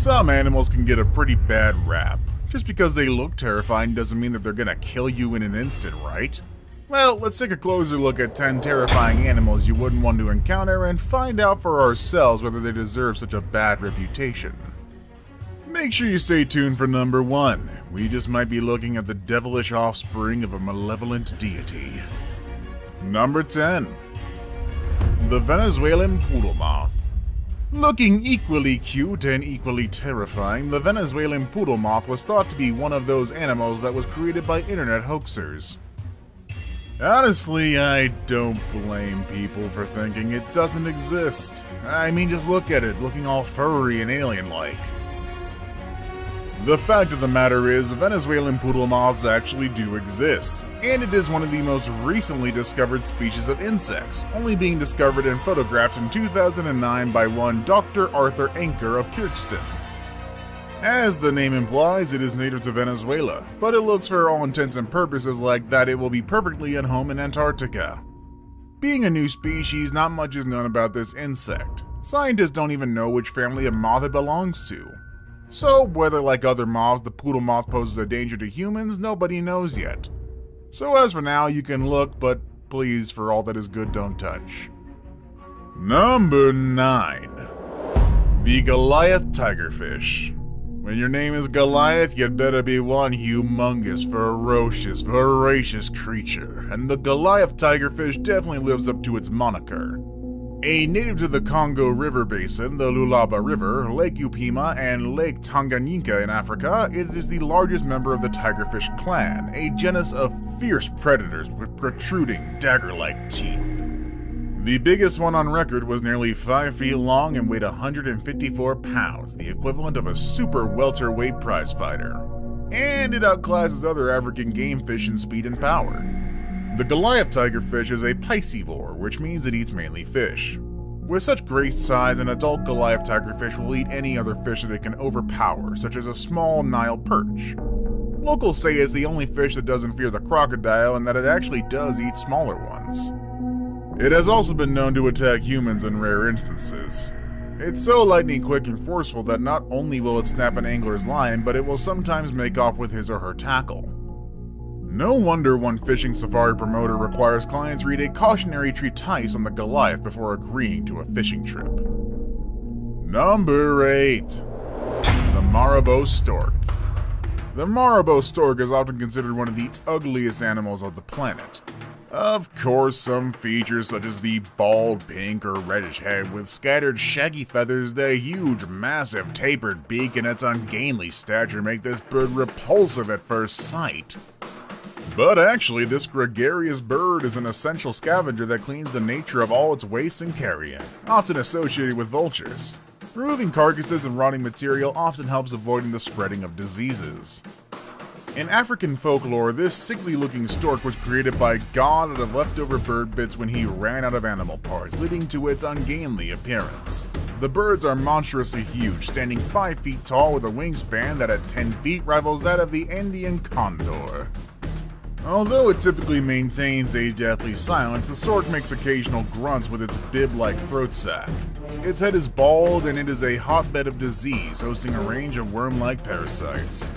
Some animals can get a pretty bad rap. Just because they look terrifying doesn't mean that they're gonna kill you in an instant, right? Well, let's take a closer look at 10 terrifying animals you wouldn't want to encounter and find out for ourselves whether they deserve such a bad reputation. Make sure you stay tuned for number 1. We just might be looking at the devilish offspring of a malevolent deity. Number 10. The Venezuelan poodle moth. Looking equally cute and equally terrifying, the Venezuelan poodle moth was thought to be one of those animals that was created by internet hoaxers. Honestly, I don't blame people for thinking it doesn't exist. I mean, just look at it, looking all furry and alien-like. The fact of the matter is, Venezuelan poodle moths actually do exist, and it is one of the most recently discovered species of insects, only being discovered and photographed in 2009 by one Dr. Arthur Anker of Kirkston. As the name implies, it is native to Venezuela, but it looks for all intents and purposes like that it will be perfectly at home in Antarctica. Being a new species, not much is known about this insect. Scientists don't even know which family of moth it belongs to. So, whether like other moths, the poodle moth poses a danger to humans, nobody knows yet. So as for now, you can look, but please, for all that is good, don't touch. Number 9. The Goliath tigerfish. When your name is Goliath, you'd better be one humongous, ferocious, voracious creature, and the Goliath tigerfish definitely lives up to its moniker. A native to the Congo River Basin, the Lualaba River, Lake Upima, and Lake Tanganyika in Africa, it is the largest member of the tigerfish clan, a genus of fierce predators with protruding, dagger-like teeth. The biggest one on record was nearly 5 feet long and weighed 154 pounds, the equivalent of a super welterweight prizefighter. And it outclasses other African game fish in speed and power. The Goliath tigerfish is a piscivore, which means it eats mainly fish. With such great size, an adult Goliath tigerfish will eat any other fish that it can overpower, such as a small Nile perch. Locals say it's the only fish that doesn't fear the crocodile and that it actually does eat smaller ones. It has also been known to attack humans in rare instances. It's so lightning quick and forceful that not only will it snap an angler's line, but it will sometimes make off with his or her tackle. No wonder one fishing safari promoter requires clients read a cautionary treatise on the Goliath before agreeing to a fishing trip. Number 8. The Marabou stork. The Marabou stork is often considered one of the ugliest animals of the planet. Of course, some features such as the bald pink or reddish head with scattered shaggy feathers, the huge, massive, tapered beak, and its ungainly stature make this bird repulsive at first sight. But actually, this gregarious bird is an essential scavenger that cleans the nature of all its waste and carrion, often associated with vultures. Removing carcasses and rotting material often helps avoiding the spreading of diseases. In African folklore, this sickly-looking stork was created by God out of leftover bird bits when he ran out of animal parts, leading to its ungainly appearance. The birds are monstrously huge, standing 5 feet tall with a wingspan that at 10 feet rivals that of the Indian condor. Although it typically maintains a deathly silence, the stork makes occasional grunts with its bib-like throat sac. Its head is bald and it is a hotbed of disease, hosting a range of worm-like parasites.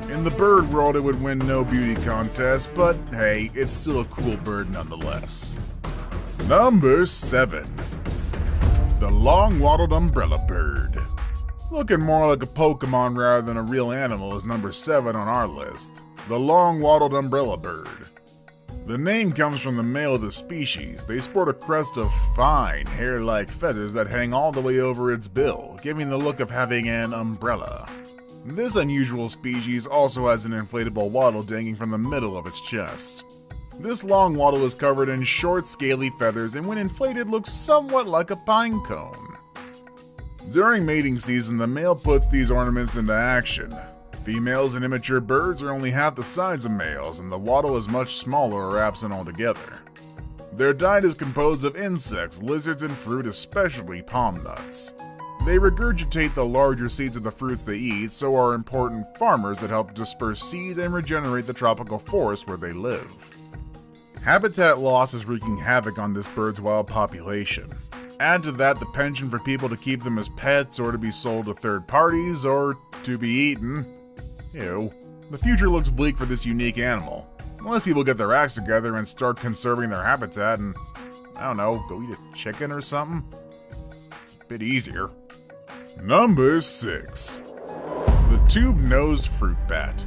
In the bird world, it would win no beauty contest, but hey, it's still a cool bird nonetheless. Number 7. The long-wattled umbrella bird. Looking more like a Pokemon rather than a real animal is number 7 on our list. The long-wattled umbrella bird. The name comes from the male of the species. They sport a crest of fine, hair-like feathers that hang all the way over its bill, giving the look of having an umbrella. This unusual species also has an inflatable wattle dangling from the middle of its chest. This long wattle is covered in short, scaly feathers and when inflated looks somewhat like a pine cone. During mating season, the male puts these ornaments into action. Females and immature birds are only half the size of males, and the wattle is much smaller or absent altogether. Their diet is composed of insects, lizards, and fruit, especially palm nuts. They regurgitate the larger seeds of the fruits they eat, so are important farmers that help disperse seeds and regenerate the tropical forest where they live. Habitat loss is wreaking havoc on this bird's wild population. Add to that the penchant for people to keep them as pets or to be sold to third parties or to be eaten. Ew. The future looks bleak for this unique animal. Unless people get their acts together and start conserving their habitat and, I don't know, go eat a chicken or something? It's a bit easier. Number 6. The tube-nosed fruit bat.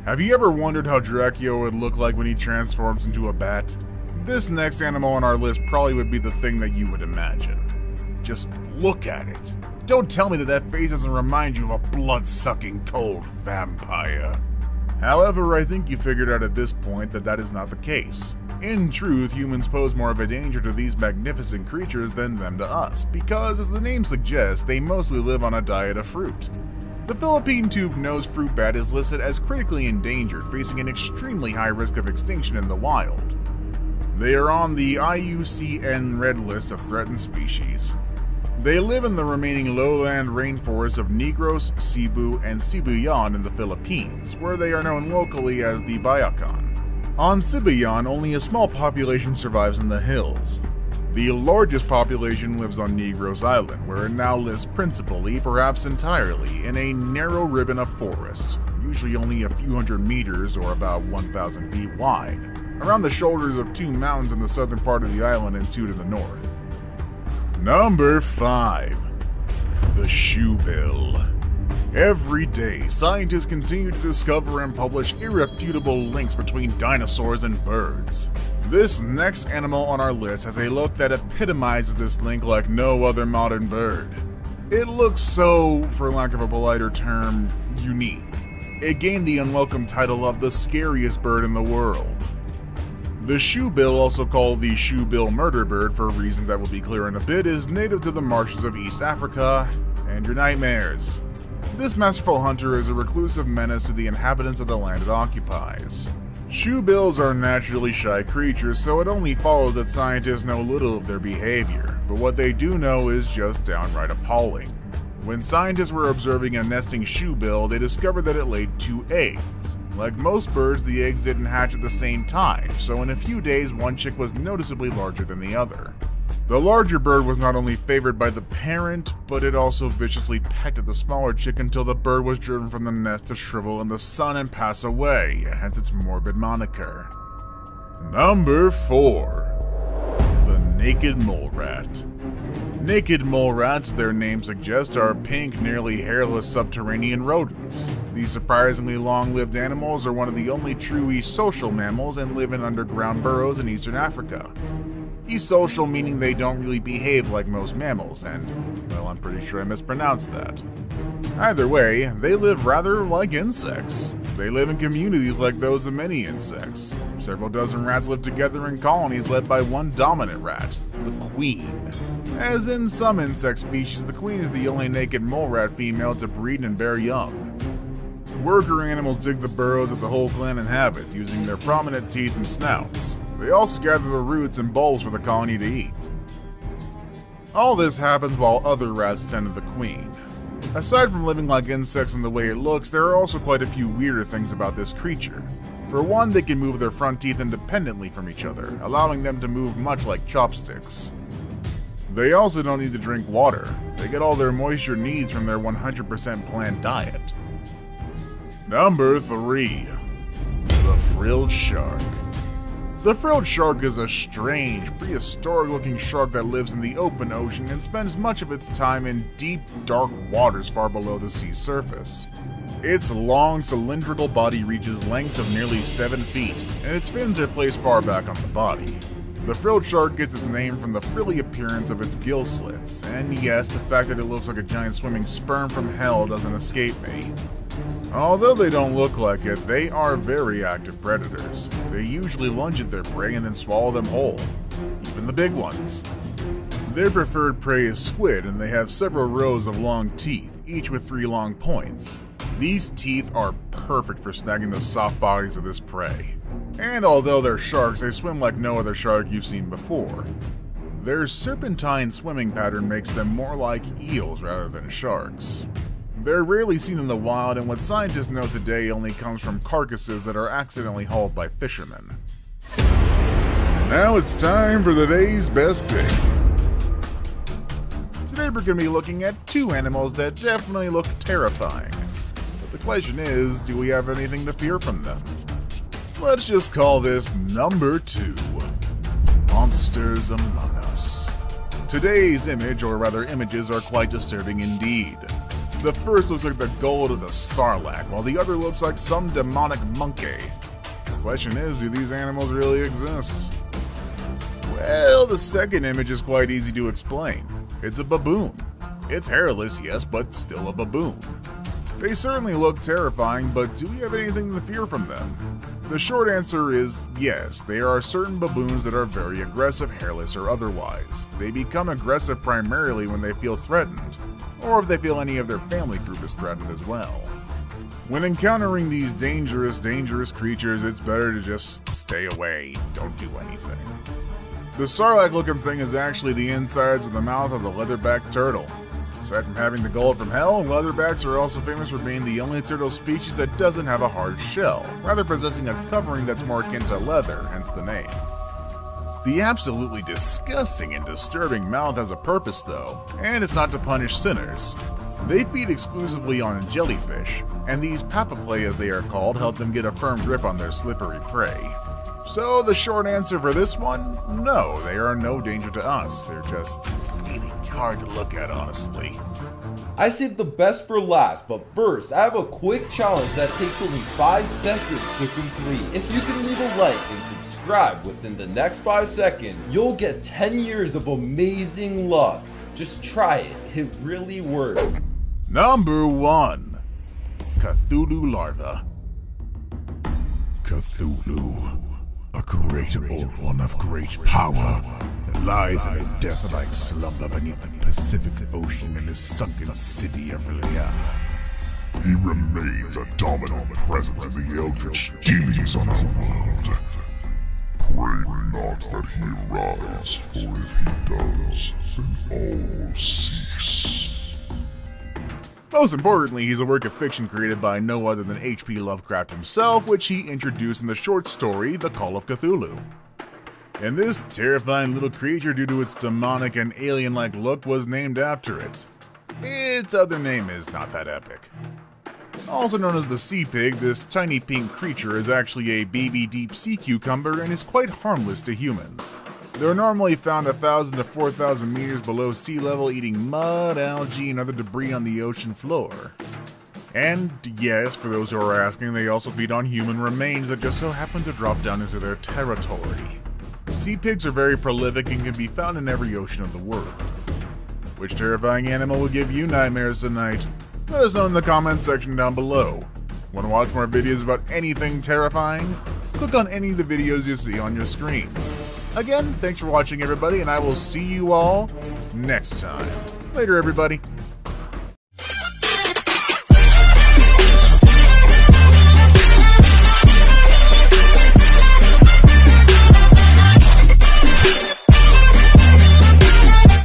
Have you ever wondered how Dracula would look like when he transforms into a bat? This next animal on our list probably would be the thing that you would imagine. Just look at it. Don't tell me that that face doesn't remind you of a blood-sucking cold vampire. However, I think you figured out at this point that that is not the case. In truth, humans pose more of a danger to these magnificent creatures than them to us, because, as the name suggests, they mostly live on a diet of fruit. The Philippine tube-nosed fruit bat is listed as critically endangered, facing an extremely high risk of extinction in the wild. They are on the IUCN Red List of threatened species. They live in the remaining lowland rainforests of Negros, Cebu, and Sibuyan in the Philippines, where they are known locally as the Bayakan. On Sibuyan, only a small population survives in the hills. The largest population lives on Negros Island, where it now lives principally, perhaps entirely, in a narrow ribbon of forest, usually only a few hundred meters or about 1,000 feet wide, around the shoulders of 2 mountains in the southern part of the island and 2 to the north. Number 5. The shoebill. Every day, scientists continue to discover and publish irrefutable links between dinosaurs and birds. This next animal on our list has a look that epitomizes this link like no other modern bird. It looks so, for lack of a politer term, unique. It gained the unwelcome title of the scariest bird in the world. The shoebill, also called the shoebill murder bird for a reason that will be clear in a bit, is native to the marshes of East Africa and your nightmares. This masterful hunter is a reclusive menace to the inhabitants of the land it occupies. Shoebills are naturally shy creatures, so it only follows that scientists know little of their behavior, but what they do know is just downright appalling. When scientists were observing a nesting shoebill, they discovered that it laid 2 eggs. Like most birds, the eggs didn't hatch at the same time, so in a few days one chick was noticeably larger than the other. The larger bird was not only favored by the parent, but it also viciously pecked at the smaller chick until the bird was driven from the nest to shrivel in the sun and pass away, hence its morbid moniker. Number 4. The naked mole rat. Naked mole rats, their name suggests, are pink, nearly hairless subterranean rodents. These surprisingly long-lived animals are one of the only true easocial mammals and live in underground burrows in eastern Africa. Easocial meaning they don't really behave like most mammals, and, well, I'm pretty sure I mispronounced that. Either way, they live rather like insects. They live in communities like those of many insects. Several dozen rats live together in colonies led by one dominant rat, the queen. As in some insect species, the queen is the only naked mole rat female to breed and bear young. Worker animals dig the burrows that the whole clan inhabits, using their prominent teeth and snouts. They also gather the roots and bulbs for the colony to eat. All this happens while other rats tend to the queen. Aside from living like insects in the way it looks, there are also quite a few weirder things about this creature. For one, they can move their front teeth independently from each other, allowing them to move much like chopsticks. They also don't need to drink water. They get all their moisture needs from their 100% plant diet. Number 3. The frilled shark. The frilled shark is a strange, prehistoric-looking shark that lives in the open ocean and spends much of its time in deep, dark waters far below the sea surface. Its long, cylindrical body reaches lengths of nearly 7 feet, and its fins are placed far back on the body. The frilled shark gets its name from the frilly appearance of its gill slits, and yes, the fact that it looks like a giant swimming sperm from hell doesn't escape me. Although they don't look like it, they are very active predators. They usually lunge at their prey and then swallow them whole, even the big ones. Their preferred prey is squid, and they have several rows of long teeth, each with 3 long points. These teeth are perfect for snagging the soft bodies of this prey. And although they're sharks, they swim like no other shark you've seen before. Their serpentine swimming pattern makes them more like eels rather than sharks. They're rarely seen in the wild, and what scientists know today only comes from carcasses that are accidentally hauled by fishermen. Now it's time for the day's best pick. we're going to be looking at two animals that definitely look terrifying. But the question is, do we have anything to fear from them? Let's just call this number 2. Monsters Among Us. Today's image, or rather images, are quite disturbing indeed. The first looks like the gold of the Sarlacc, while the other looks like some demonic monkey. The question is, do these animals really exist? Well, the second image is quite easy to explain. It's a baboon. It's hairless, yes, but still a baboon. They certainly look terrifying, but do we have anything to fear from them? The short answer is yes, there are certain baboons that are very aggressive, hairless or otherwise. They become aggressive primarily when they feel threatened, or if they feel any of their family group is threatened as well. When encountering these dangerous creatures, it's better to just stay away, don't do anything. The Sarlacc looking thing is actually the insides of the mouth of the leatherback turtle. Aside from having the gold from hell, leatherbacks are also famous for being the only turtle species that doesn't have a hard shell, rather possessing a covering that's more akin to leather, hence the name. The absolutely disgusting and disturbing mouth has a purpose though, and it's not to punish sinners. They feed exclusively on jellyfish, and these papaplay as they are called help them get a firm grip on their slippery prey. So the short answer for this one, no, they are no danger to us. They're just really hard to look at, honestly. I saved the best for last, but first, I have a quick challenge that takes only 5 seconds to complete. If you can leave a like and subscribe within the next 5 seconds, you'll get 10 years of amazing luck. Just try it, it really works. Number 1. Cthulhu Larva. Cthulhu. A great old one of great power that lies in a death-like slumber beneath the Pacific Ocean in his sunken city of R'lyeh. He remains a dominant presence in the eldritch dealings on our world. Pray not that he rise, for if he does, then all cease. Most importantly, he's a work of fiction created by no other than H.P. Lovecraft himself, which he introduced in the short story, The Call of Cthulhu. And this terrifying little creature, due to its demonic and alien-like look, was named after it. Its other name is not that epic. Also known as the sea pig, this tiny pink creature is actually a baby deep sea cucumber and is quite harmless to humans. They're normally found 1,000 to 4,000 meters below sea level, eating mud, algae, and other debris on the ocean floor. And yes, for those who are asking, they also feed on human remains that just so happen to drop down into their territory. Sea pigs are very prolific and can be found in every ocean of the world. Which terrifying animal will give you nightmares tonight? Let us know in the comments section down below. Want to watch more videos about anything terrifying? Click on any of the videos you see on your screen. Again, thanks for watching everybody, and I will see you all next time. Later, everybody.